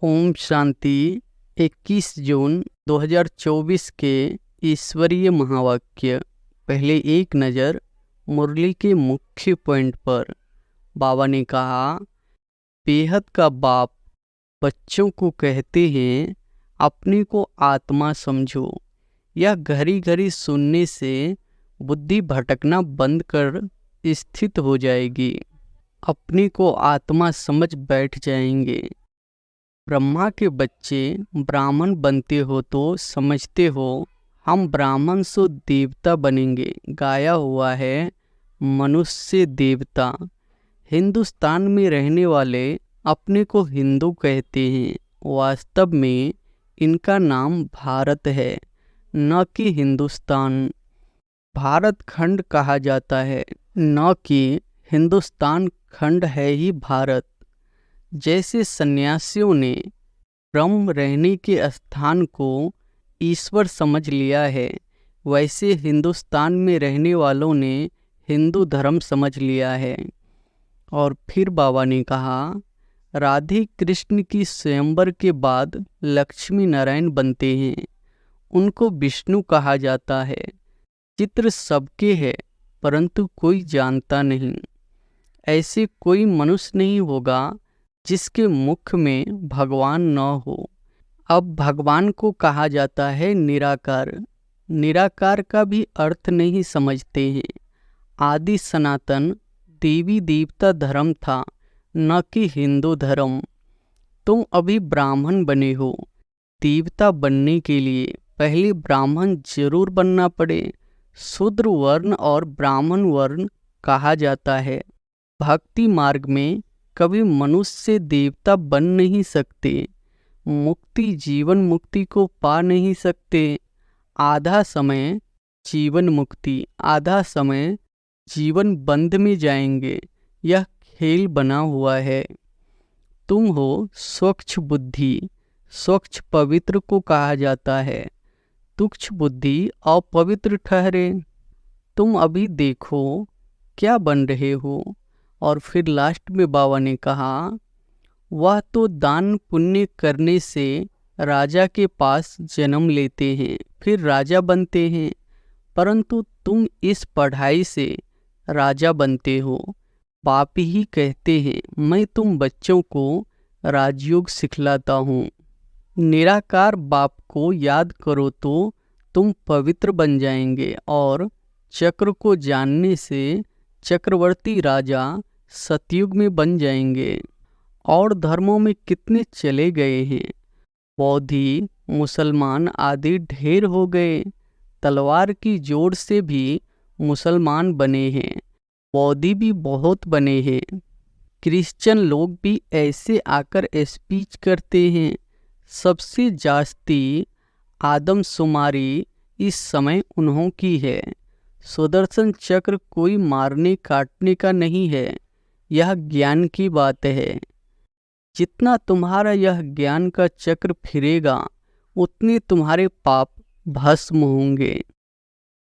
ओम शांति। 21 जून 2024 के ईश्वरीय महावाक्य। पहले एक नज़र मुरली के मुख्य पॉइंट पर। बाबा ने कहा, बेहद का बाप बच्चों को कहते हैं अपने को आत्मा समझो। यह घड़ी घड़ी सुनने से बुद्धि भटकना बंद कर स्थित हो जाएगी, अपने को आत्मा समझ बैठ जाएंगे। ब्रह्मा के बच्चे ब्राह्मण बनते हो तो समझते हो हम ब्राह्मण से देवता बनेंगे। गाया हुआ है मनुष्य देवता। हिंदुस्तान में रहने वाले अपने को हिंदू कहते हैं, वास्तव में इनका नाम भारत है, न कि हिंदुस्तान। भारत खंड कहा जाता है, न कि हिंदुस्तान खंड है ही भारत। जैसे सन्यासियों ने ब्रह्म रहने के स्थान को ईश्वर समझ लिया है, वैसे हिंदुस्तान में रहने वालों ने हिंदू धर्म समझ लिया है। और फिर बाबा ने कहा, राधे कृष्ण की स्वयंवर के बाद लक्ष्मी नारायण बनते हैं, उनको विष्णु कहा जाता है। चित्र सबके है परंतु कोई जानता नहीं। ऐसे कोई मनुष्य नहीं होगा जिसके मुख में भगवान न हो। अब भगवान को कहा जाता है निराकार। निराकार का भी अर्थ नहीं समझते हैं। आदि सनातन देवी देवता धर्म था, न कि हिंदू धर्म। तुम अभी ब्राह्मण बने हो। देवता बनने के लिए पहले ब्राह्मण जरूर बनना पड़े। शूद्र वर्ण और ब्राह्मण वर्ण कहा जाता है। भक्ति मार्ग में कभी मनुष्य से देवता बन नहीं सकते। मुक्ति जीवन मुक्ति को पा नहीं सकते। आधा समय जीवन मुक्ति, आधा समय जीवन बंध में जाएंगे। यह खेल बना हुआ है। तुम हो स्वच्छ बुद्धि। स्वच्छ पवित्र को कहा जाता है। तुच्छ बुद्धि अपवित्र ठहरे। तुम अभी देखो क्या बन रहे हो। और फिर लास्ट में बाबा ने कहा, वह तो दान पुण्य करने से राजा के पास जन्म लेते हैं, फिर राजा बनते हैं, परंतु तुम इस पढ़ाई से राजा बनते हो। बाप ही कहते हैं, मैं तुम बच्चों को राजयोग सिखलाता हूँ। निराकार बाप को याद करो तो तुम पवित्र बन जाएंगे और चक्र को जानने से चक्रवर्ती राजा सतयुग में बन जाएंगे। और धर्मों में कितने चले गए हैं। बौद्धि मुसलमान आदि ढेर हो गए। तलवार की जोड़ से भी मुसलमान बने हैं, बौद्धि भी बहुत बने हैं। क्रिश्चियन लोग भी ऐसे आकर स्पीच करते हैं। सबसे जास्ती आदमशुमारी इस समय उन्हों की है। सुदर्शन चक्र कोई मारने काटने का नहीं है, यह ज्ञान की बात है। जितना तुम्हारा यह ज्ञान का चक्र फिरेगा उतने तुम्हारे पाप भस्म होंगे।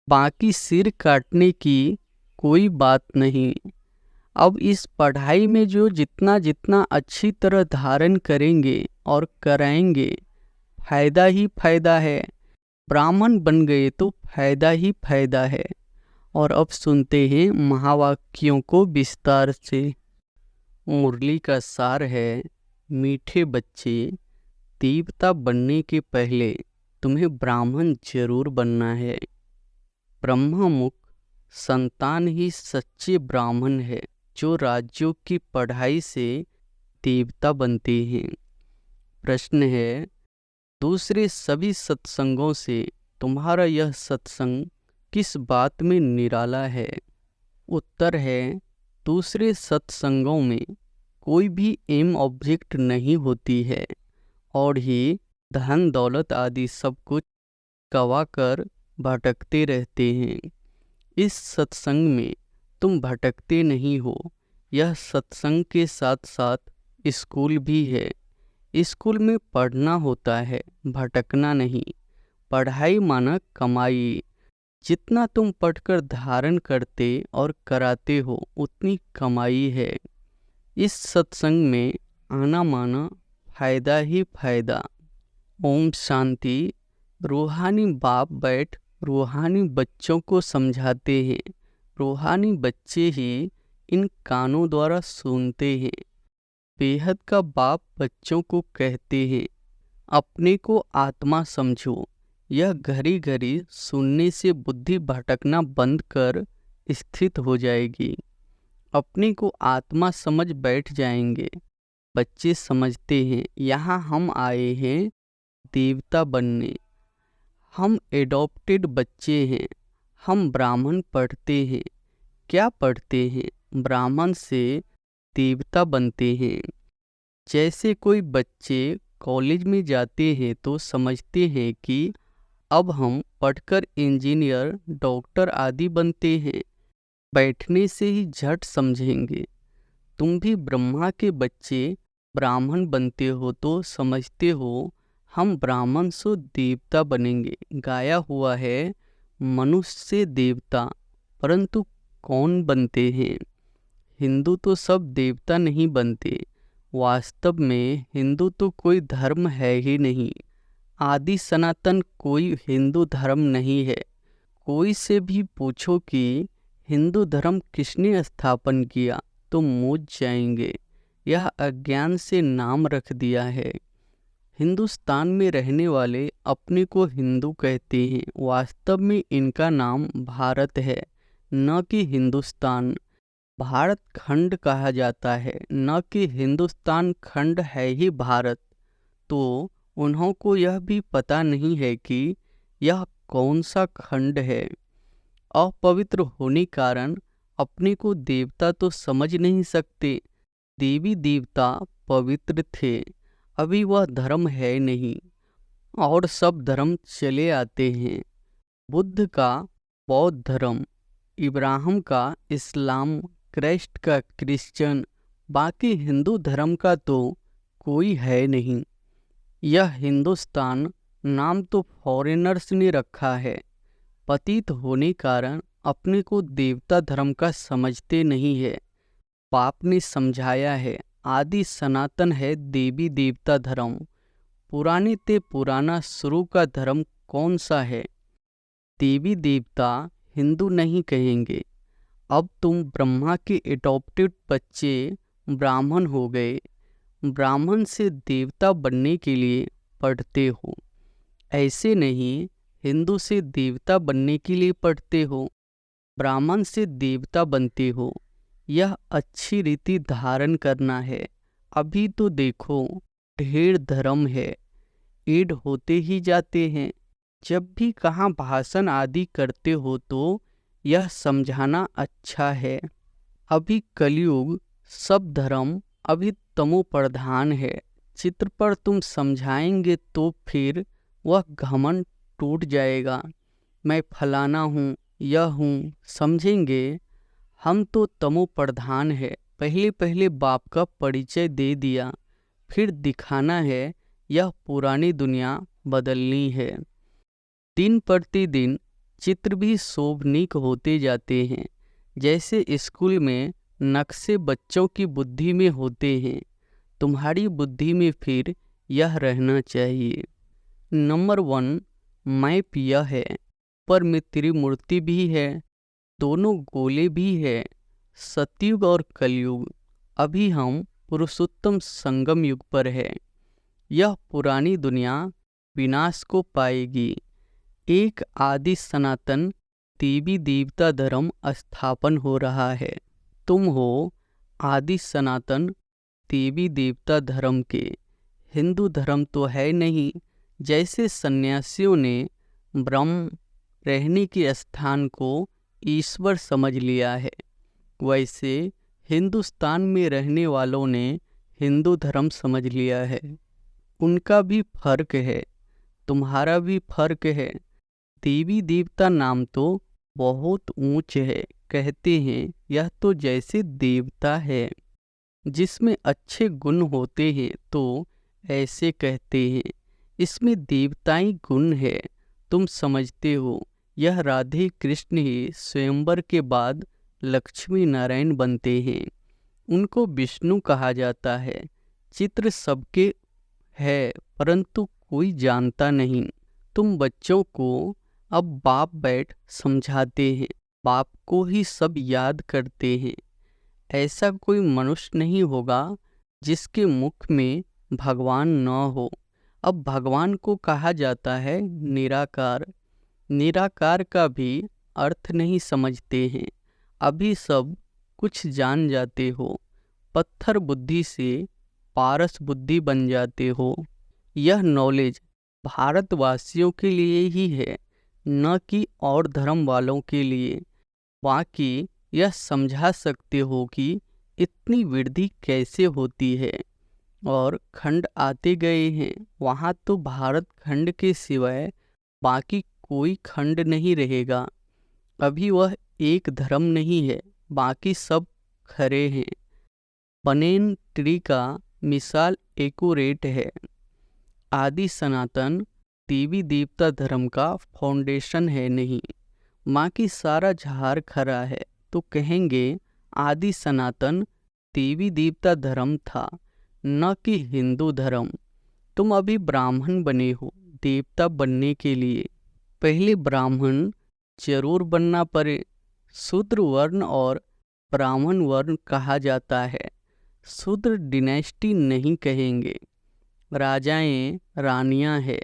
बाकी सिर काटने की कोई बात नहीं। अब इस पढ़ाई में जो जितना जितना अच्छी तरह धारण करेंगे और कराएंगे, फायदा ही फायदा है। ब्राह्मण बन गए तो फायदा ही फायदा है। और अब सुनते हैं महावाक्यों को विस्तार से। मुरली का सार है, मीठे बच्चे, देवता बनने के पहले तुम्हें ब्राह्मण जरूर बनना है। ब्रह्ममुख संतान ही सच्चे ब्राह्मण है, जो राज्यों की पढ़ाई से देवता बनते हैं। प्रश्न है, दूसरे सभी सत्संगों से तुम्हारा यह सत्संग किस बात में निराला है? उत्तर है, दूसरे सत्संगों में कोई भी एम ऑब्जेक्ट नहीं होती है और ही धन दौलत आदि सब कुछ गवाकर भटकते रहते हैं। इस सत्संग में तुम भटकते नहीं हो। यह सत्संग के साथ साथ स्कूल भी है। स्कूल में पढ़ना होता है, भटकना नहीं। पढ़ाई माना कमाई। जितना तुम पढ़कर धारण करते और कराते हो उतनी कमाई है। इस सत्संग में आना माना फायदा ही फायदा। ओम शांति। रूहानी बाप बैठ रूहानी बच्चों को समझाते हैं। रूहानी बच्चे ही इन कानों द्वारा सुनते हैं। बेहद का बाप बच्चों को कहते हैं, अपने को आत्मा समझो। यह घड़ी घड़ी सुनने से बुद्धि भटकना बंद कर स्थित हो जाएगी। अपने को आत्मा समझ बैठ जाएंगे। बच्चे समझते हैं, यहाँ हम आए हैं देवता बनने। हम एडॉप्टेड बच्चे हैं। हम ब्राह्मण पढ़ते हैं। क्या पढ़ते हैं? ब्राह्मण से देवता बनते हैं। जैसे कोई बच्चे कॉलेज में जाते हैं तो समझते हैं कि अब हम पढ़कर इंजीनियर, डॉक्टर आदि बनते हैं। बैठने से ही झट समझेंगे। तुम भी ब्रह्मा के बच्चे ब्राह्मण बनते हो तो समझते हो हम ब्राह्मण से देवता बनेंगे। गाया हुआ है, मनुष्य से देवता। परंतु कौन बनते हैं? हिंदू तो सब देवता नहीं बनते। वास्तव में हिंदू तो कोई धर्म है ही नहीं। आदि सनातन कोई हिंदू धर्म नहीं है। कोई से भी पूछो कि हिंदू धर्म किसने स्थापन किया तो मूझ जाएंगे। यह अज्ञान से नाम रख दिया है। हिंदुस्तान में रहने वाले अपने को हिंदू कहते हैं। वास्तव में इनका नाम भारत है, न कि हिंदुस्तान। भारत खंड कहा जाता है, न कि हिंदुस्तान खंड है ही भारत। तो उन्हों को यह भी पता नहीं है कि यह कौन सा खंड है। अपवित्र होने कारण अपने को देवता तो समझ नहीं सकते। देवी देवता पवित्र थे, अभी वह धर्म है नहीं। और सब धर्म चले आते हैं। बुद्ध का बौद्ध धर्म, इब्राहिम का इस्लाम, क्राइस्ट का क्रिश्चियन, बाकी हिंदू धर्म का तो कोई है नहीं। यह हिंदुस्तान नाम तो फॉरेनर्स ने रखा है। पतित होने कारण अपने को देवता धर्म का समझते नहीं है। बाप ने समझाया है, आदि सनातन है देवी देवता धर्म। पुराने ते पुराना शुरू का धर्म कौन सा है? देवी देवता हिंदू नहीं कहेंगे। अब तुम ब्रह्मा के एडॉप्टेड बच्चे ब्राह्मण हो गए। ब्राह्मण से देवता बनने के लिए पढ़ते हो। ऐसे नहीं, हिंदू से देवता बनने के लिए पढ़ते हो, ब्राह्मण से देवता बनते हो। यह अच्छी रीति धारण करना है। अभी तो देखो ढेर धर्म है, ऐड होते ही जाते हैं। जब भी कहाँ भाषण आदि करते हो तो यह समझाना अच्छा है। अभी कलयुग, सब धर्म अभी तमो प्रधान है। चित्र पर तुम समझाएंगे तो फिर वह घमंड टूट जाएगा। मैं फलाना हूँ, यह हूँ, समझेंगे। हम तो तमो प्रधान है। पहले पहले बाप का परिचय दे दिया, फिर दिखाना है यह पुरानी दुनिया बदलनी है। दिन प्रतिदिन चित्र भी शोभनीक होते जाते हैं। जैसे स्कूल में नक्शे बच्चों की बुद्धि में होते हैं, तुम्हारी बुद्धि में फिर यह रहना चाहिए। नंबर 1 मैप यह है, पर में त्रिमूर्ति भी है, दोनों गोले भी है। सतयुग और कलयुग। अभी हम पुरुषोत्तम संगम युग पर है। यह पुरानी दुनिया विनाश को पाएगी। एक आदि सनातन देवी देवता धर्म स्थापन हो रहा है। तुम हो आदि सनातन देवी देवता धर्म के। हिंदू धर्म तो है नहीं। जैसे सन्यासियों ने ब्रह्म रहने के स्थान को ईश्वर समझ लिया है, वैसे हिंदुस्तान में रहने वालों ने हिंदू धर्म समझ लिया है। उनका भी फर्क है, तुम्हारा भी फर्क है। देवी देवता नाम तो बहुत ऊंच है। कहते हैं यह तो जैसे देवता है, जिसमें अच्छे गुण होते हैं तो ऐसे कहते हैं इसमें देवताई गुण है। तुम समझते हो यह राधे कृष्ण ही स्वयंवर के बाद लक्ष्मी नारायण बनते हैं। उनको विष्णु कहा जाता है। चित्र सबके है, परंतु कोई जानता नहीं। तुम बच्चों को अब बाप बैठ समझाते हैं, बाप को ही सब याद करते हैं। ऐसा कोई मनुष्य नहीं होगा जिसके मुख में भगवान न हो। अब भगवान को कहा जाता है निराकार। निराकार का भी अर्थ नहीं समझते हैं। अभी सब कुछ जान जाते हो, पत्थर बुद्धि से पारस बुद्धि बन जाते हो। यह नॉलेज भारतवासियों के लिए ही है, न कि और धर्म वालों के लिए। बाकी यह समझा सकते हो कि इतनी वृद्धि कैसे होती है। और खंड आते गए हैं, वहाँ तो भारत खंड के सिवाय बाकी कोई खंड नहीं रहेगा। अभी वह एक धर्म नहीं है, बाकी सब खरे हैं। बनेन ट्री का मिसाल एक्यूरेट है। आदि सनातन देवी देवता धर्म का फाउंडेशन है नहीं, बाकी सारा झाड़ खरा है। तो कहेंगे आदि सनातन देवी देवता धर्म था, न कि हिंदू धर्म। तुम अभी ब्राह्मण बने हो देवता बनने के लिए, पहले ब्राह्मण जरूर बनना पड़े। शूद्र वर्ण और ब्राह्मण वर्ण कहा जाता है, शूद्र डिनेस्टी नहीं कहेंगे। राजाएं रानियां हैं,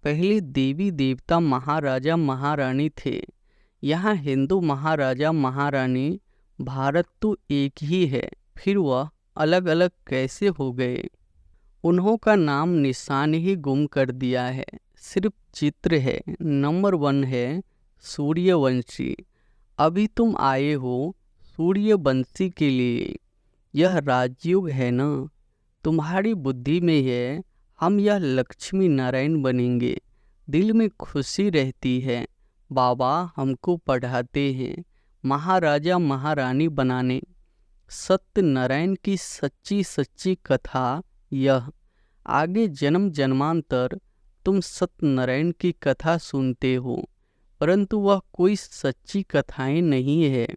पहले देवी देवता महाराजा महारानी थे। यहाँ हिंदू महाराजा महारानी, भारत तो एक ही है, फिर वह अलग अलग कैसे हो गए? उन्हों का नाम निशान ही गुम कर दिया है, सिर्फ चित्र है। नंबर 1 है सूर्यवंशी। अभी तुम आए हो सूर्यवंशी के लिए। यह राजयोग है ना, तुम्हारी बुद्धि में है हम यह लक्ष्मी नारायण बनेंगे। दिल में खुशी रहती है, बाबा हमको पढ़ाते हैं महाराजा महारानी बनाने। सत्यनारायण की सच्ची सच्ची कथा यह। आगे जन्म जन्मांतर तुम सत्यनारायण की कथा सुनते हो, परंतु वह कोई सच्ची कथाएं नहीं है।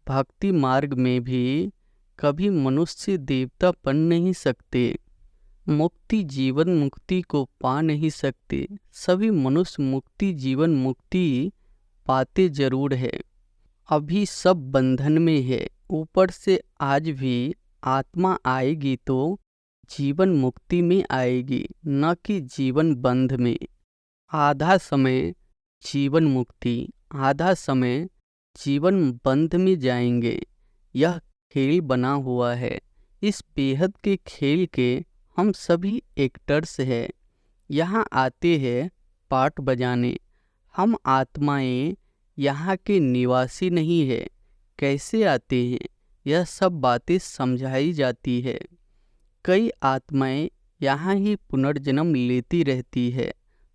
भक्ति मार्ग में भी कभी मनुष्य देवता बन नहीं सकते, मुक्ति जीवन मुक्ति को पा नहीं सकते। सभी मनुष्य मुक्ति जीवन मुक्ति पाते जरूर है। अभी सब बंधन में है, ऊपर से आज भी आत्मा आएगी तो जीवन मुक्ति में आएगी, न कि जीवन बंध में। आधा समय जीवन मुक्ति, आधा समय जीवन बंध में जाएंगे। यह खेल बना हुआ है। इस बेहद के खेल के हम सभी एक्टर्स हैं। यहाँ आते हैं पार्ट बजाने। हम आत्माएं यहाँ के निवासी नहीं है। कैसे आते हैं, यह सब बातें समझाई जाती है। कई आत्माएं यहाँ ही पुनर्जन्म लेती रहती है।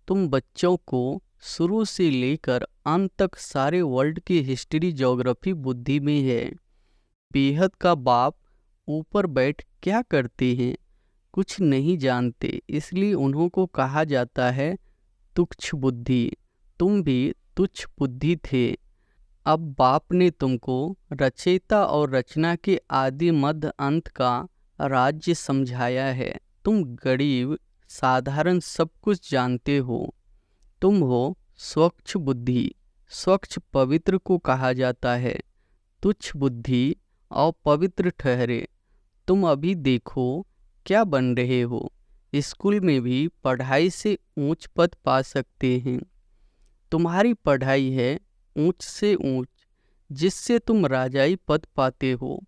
तुम बच्चों को शुरू से लेकर अंत तक सारे वर्ल्ड की हिस्ट्री ज्योग्राफी बुद्धि में है। बेहद का बाप ऊपर बैठ क्या करते हैं, कुछ नहीं जानते, इसलिए उन्हों को कहा जाता है तुच्छ बुद्धि। तुम भी तुच्छ बुद्धि थे। अब बाप ने तुमको रचयिता और रचना के आदि मध्य अंत का राज्य समझाया है। तुम गरीब साधारण सब कुछ जानते हो। तुम हो स्वच्छ बुद्धि। स्वच्छ पवित्र को कहा जाता है, तुच्छ बुद्धि और पवित्र ठहरे। तुम अभी देखो क्या बन रहे हो। स्कूल में भी पढ़ाई से ऊंच पद पा सकते हैं। तुम्हारी पढ़ाई है ऊंच से ऊंच, जिससे तुम राजाई पद पाते हो।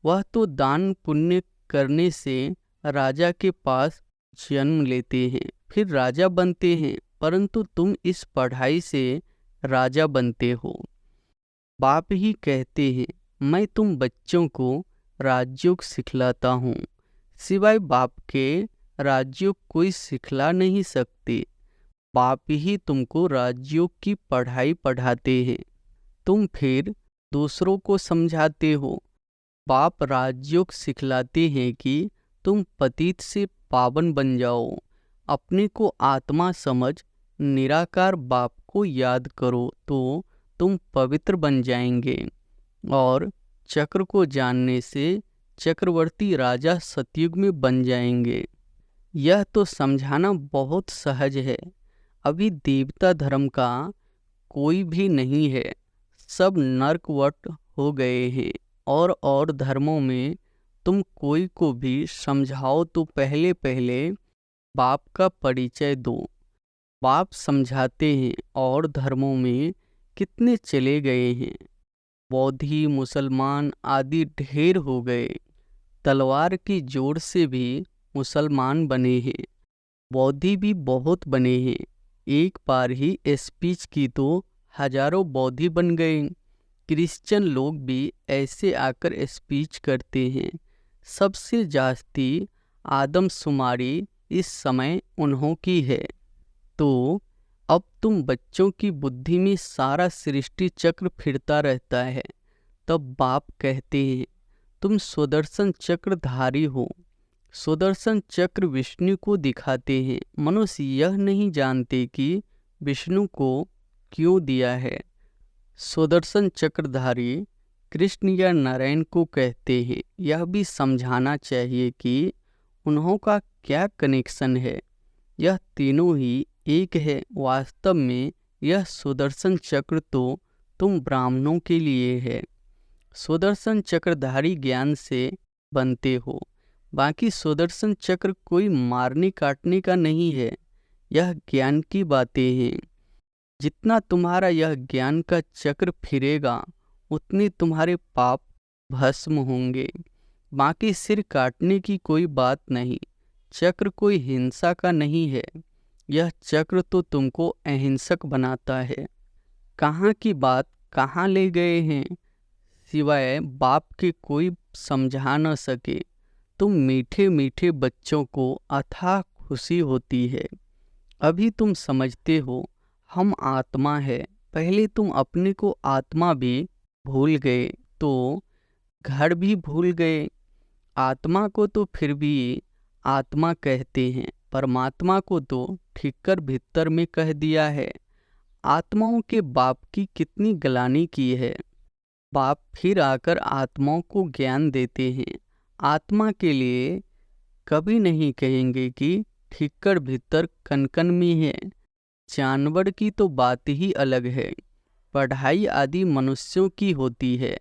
वह तो दान पुण्य करने से राजा के पास जन्म लेते हैं, फिर राजा बनते हैं, परंतु तुम इस पढ़ाई से राजा बनते हो। बाप ही कहते हैं मैं तुम बच्चों को राजयोग सिखलाता हूँ। सिवाय बाप के राजयोग कोई सिखला नहीं सकते। बाप ही तुमको राजयोग की पढ़ाई पढ़ाते हैं, तुम फिर दूसरों को समझाते हो। बाप राजयोग सिखलाते हैं कि तुम पतित से पावन बन जाओ। अपने को आत्मा समझ निराकार बाप को याद करो तो तुम पवित्र बन जाएंगे। और चक्र को जानने से चक्रवर्ती राजा सतयुग में बन जाएंगे। यह तो समझाना बहुत सहज है। अभी देवता धर्म का कोई भी नहीं है, सब नरकवट हो गए हैं। और धर्मों में तुम कोई को भी समझाओ तो पहले पहले बाप का परिचय दो। बाप समझाते हैं और धर्मों में कितने चले गए हैं, बौद्धि मुसलमान आदि ढेर हो गए। तलवार की जोर से भी मुसलमान बने हैं, बौद्धि भी बहुत बने हैं। एक बार ही स्पीच की तो हजारों बौद्धि बन गए। क्रिश्चियन लोग भी ऐसे आकर स्पीच करते हैं। सबसे जास्ती आदमशुमारी इस समय उन्हों की है। तो अब तुम बच्चों की बुद्धि में सारा सृष्टि चक्र फिरता रहता है। तब बाप कहते हैं तुम सुदर्शन चक्रधारी हो। सुदर्शन चक्र विष्णु को दिखाते हैं। मनुष्य यह नहीं जानते कि विष्णु को क्यों दिया है। सुदर्शन चक्रधारी कृष्ण या नारायण को कहते हैं। यह भी समझाना चाहिए कि उन्हों का क्या कनेक्शन है। यह तीनों ही एक है। वास्तव में यह सुदर्शन चक्र तो तुम ब्राह्मणों के लिए है। सुदर्शन चक्रधारी ज्ञान से बनते हो। बाकी सुदर्शन चक्र कोई मारने काटने का नहीं है, यह ज्ञान की बातें हैं। जितना तुम्हारा यह ज्ञान का चक्र फिरेगा उतने तुम्हारे पाप भस्म होंगे। बाकी सिर काटने की कोई बात नहीं। चक्र कोई हिंसा का नहीं है, यह चक्र तो तुमको अहिंसक बनाता है। कहाँ की बात कहाँ ले गए हैं, सिवाय बाप के कोई समझा न सके। तुम मीठे मीठे बच्चों को अथाह खुशी होती है। अभी तुम समझते हो हम आत्मा है। पहले तुम अपने को आत्मा भी भूल गए तो घर भी भूल गए। आत्मा को तो फिर भी आत्मा कहते हैं, परमात्मा को तो ठीकर भीतर में कह दिया है। आत्माओं के बाप की कितनी गलानी की है। बाप फिर आकर आत्माओं को ज्ञान देते हैं। आत्मा के लिए कभी नहीं कहेंगे कि ठीकर भीतर कनकन में है। जानवर की तो बात ही अलग है। पढ़ाई आदि मनुष्यों की होती है।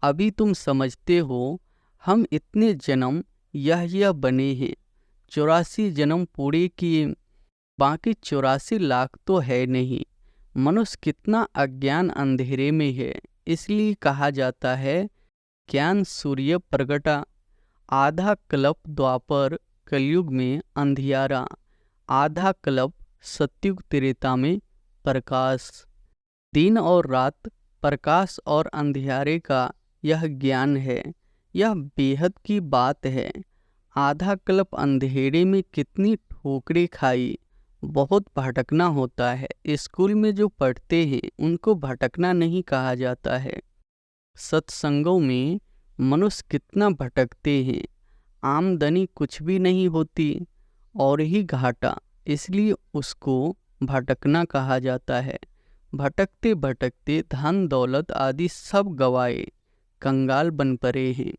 अभी तुम समझते हो हम इतने जन्म यह बने हैं। 84 जन्म पूरे किए, बाकी 84 लाख तो है नहीं। मनुष्य कितना अज्ञान अंधेरे में है। इसलिए कहा जाता है ज्ञान सूर्य प्रगटा। आधा कल्प द्वापर कलयुग में अंधियारा, आधा कल्प सतयुग त्रेता में प्रकाश। दिन और रात, प्रकाश और अंधियारे का यह ज्ञान है। यह बेहद की बात है। आधा कल्प अंधेरे में कितनी ठोकरें खाई। बहुत भटकना होता है। स्कूल में जो पढ़ते हैं उनको भटकना नहीं कहा जाता है। सत्संगों में मनुष्य कितना भटकते हैं। आमदनी कुछ भी नहीं होती और ही घाटा, इसलिए उसको भटकना कहा जाता है। भटकते भटकते धन दौलत आदि सब गवाए, कंगाल बन पड़े हैं।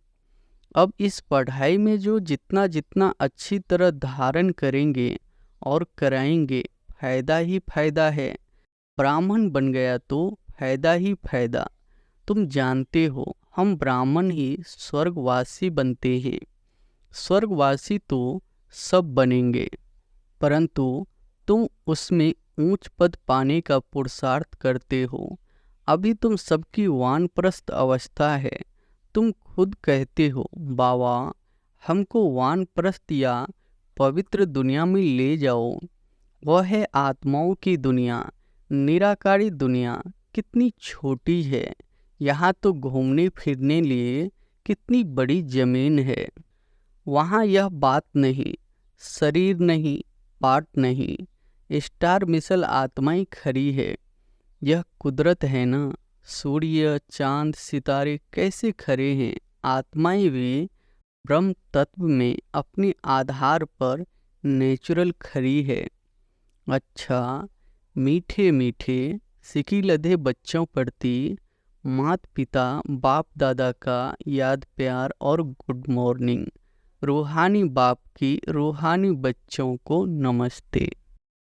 अब इस पढ़ाई में जो जितना जितना अच्छी तरह धारण करेंगे और कराएंगे, फायदा ही फायदा है। ब्राह्मण बन गया तो फायदा ही फायदा। तुम जानते हो हम ब्राह्मण ही स्वर्गवासी बनते हैं। स्वर्गवासी तो सब बनेंगे, परंतु तुम उसमें ऊंच पद पाने का पुरुषार्थ करते हो। अभी तुम सबकी वानप्रस्थ अवस्था है। तुम खुद कहते हो बाबा हमको वानप्रस्थ या पवित्र दुनिया में ले जाओ। वह है आत्माओं की दुनिया, निराकारी दुनिया। कितनी छोटी है। यहाँ तो घूमने फिरने लिए कितनी बड़ी जमीन है। वहाँ यह बात नहीं, शरीर नहीं, पार्ट नहीं, स्टार मिसल आत्माएं खड़ी है। यह कुदरत है ना। सूर्य चांद सितारे कैसे खड़े हैं। आत्माएं भी ब्रह्म तत्व में अपने आधार पर नेचुरल खड़ी है। अच्छा, मीठे मीठे सिकी लधे बच्चों प्रति माता पिता बाप दादा का याद प्यार और गुड मॉर्निंग। रूहानी बाप की रूहानी बच्चों को नमस्ते।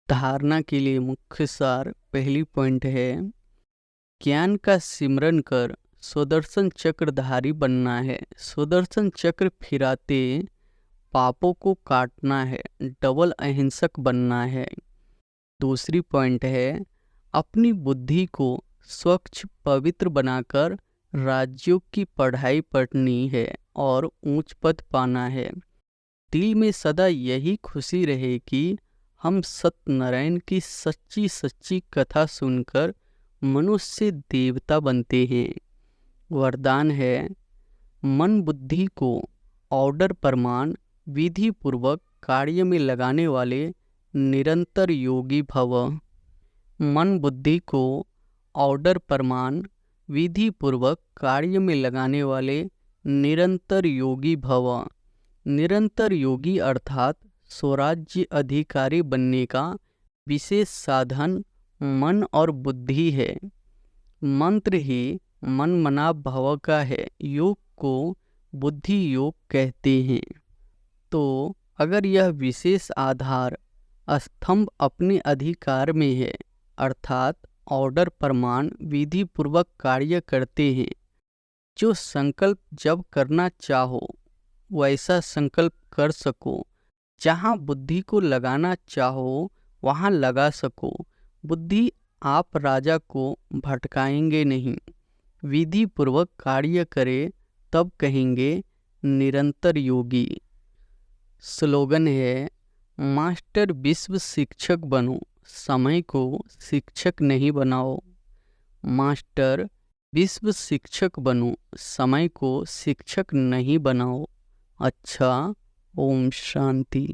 धारणा के लिए मुख्य सार पहली पॉइंट है, ज्ञान का सिमरन कर सुदर्शन चक्रधारी बनना है। सुदर्शन चक्र फिराते पापों को काटना है, डबल अहिंसक बनना है। दूसरी पॉइंट है, अपनी बुद्धि को स्वच्छ पवित्र बनाकर राज्यों की पढ़ाई पढ़नी है और ऊंच पद पाना है। दिल में सदा यही खुशी रहे कि हम सत्यनारायण की सच्ची सच्ची कथा सुनकर मनुष्य देवता बनते हैं। वरदान है, मन बुद्धि को ऑर्डर प्रमाण विधि पूर्वक कार्य में लगाने वाले निरंतर योगी भव। मन बुद्धि को ऑर्डर प्रमाण विधि पूर्वक कार्य में लगाने वाले निरंतर योगी भव। निरंतर योगी अर्थात स्वराज्य अधिकारी बनने का विशेष साधन मन और बुद्धि है। मंत्र ही मन मनाभ भव का है, योग को बुद्धि योग कहते हैं। तो अगर यह विशेष आधार स्तंभ अपने अधिकार में है, अर्थात ऑर्डर प्रमाण विधि पूर्वक कार्य करते हैं, जो संकल्प जब करना चाहो वैसा संकल्प कर सको, जहाँ बुद्धि को लगाना चाहो वहाँ लगा सको, बुद्धि आप राजा को भटकाएंगे नहीं, विधि पूर्वक कार्य करे तब कहेंगे निरंतर योगी। स्लोगन है, मास्टर विश्व शिक्षक बनो, समय को शिक्षक नहीं बनाओ। मास्टर विश्व शिक्षक बनो, समय को शिक्षक नहीं बनाओ। अच्छा, ओम शांति।